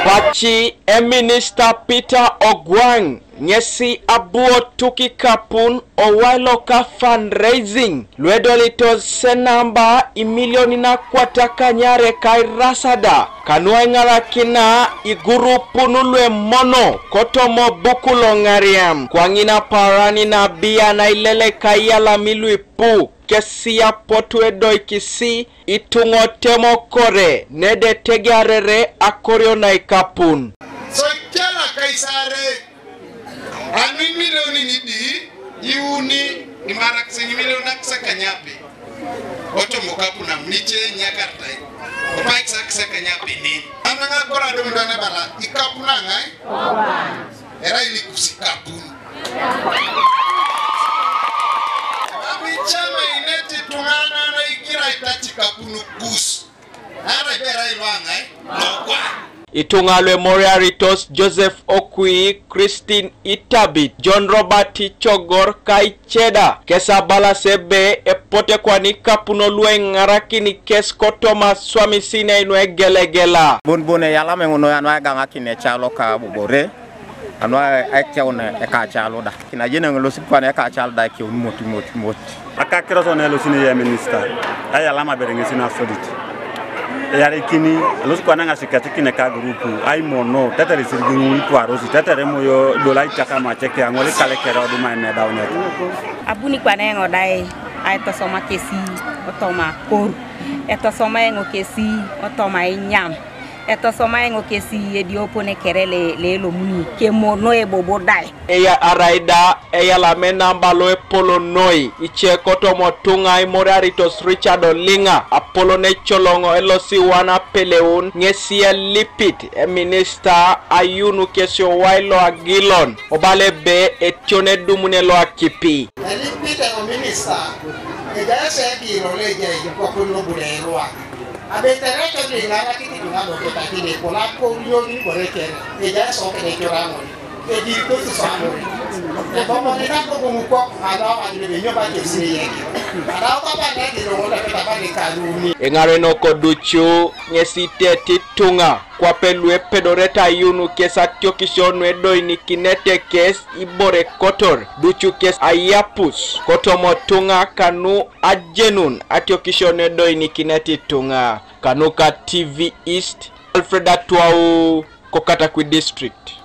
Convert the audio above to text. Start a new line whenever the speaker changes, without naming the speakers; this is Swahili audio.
Pachi Eminista Peter Ogwang Nyesi abuo tuki kapun owalo ka fundraising lwedolito senamba imilioni na kwata kanyare kai rasada kanua ngara kina iguru punulwe mono kotomo bukulo ngariam kwangina parani na bia na ilele kayala milui pu kesia potwe doi kisi itungo temo kore nede tegarere akorio na ikapun
so kela kaisare Ani milioni nidi iuni imarak sengi milioni naksa kanyapi oto mokapu na mniche nyakartai opaik saksa kanyapi ni ananga kora do ndone bala ikapu na ngai era ili kusikapun ami chama ineti tungana na igira itachi kapunu kus ara bera ilwangai nokwa
Itungalwe Moriaritos Joseph Okui, Christine Itabit, John Robert Chogor Kai Cheda, Kesa Bala Sebe, Epote Kwani Kapuno Lue Ngarakini Kes Kotoma Swami Sine Inwe Gelegela.
Bunbune yala menguno anwa ganga kine chalo ka bubore. Anwa eke one eka chalo da. Kina jene ngelosi kwane eka chalo da ki unmoti.
Aka kira sone losini ya Eminista. Aya lama berengesi na soliti. Yari kini los kwa nanga sikati kine ka grupu Imonoete tetere Isirigin twarosi tetere moyo dolai chaka macheke angole kale kero du mai me daune
abuni kwa nengo dai aito soma kesi otoma kor eto soma engo kesi otoma inyam eto soma engo kesi ediopo ne kerele le lomuni kemono e bobo dai
Eya araida eya la menamba loe polo noi iche kotomo tunga Moriaritos Richard Olinga Apollo ne cholongo elosi wana peleun ngesia lipit Eminista ayunu kesio wailo agilon obale be etione dumune lo akipi
lipit Eminista eja se role je ko kuno bulerwa abetere to de ngara kiti ngalo ke takile kola ko yogi boreke eja so ke de chorango edi to sano e bomo ni na ko muko ada adile nyoba ke siriyeki ada ko ba ne dilo wala ke tabani kaluni
engare no koduchu ngesite titunga kwa pelwe pedoreta yunu kesa tiokishonwe doini kinete kes ibore kotor duchu kes ayapus kotomo tunga kanu ajenun atiokishone doini kineti tunga kanuka TV East Alfred Atuau Kokatakwi District.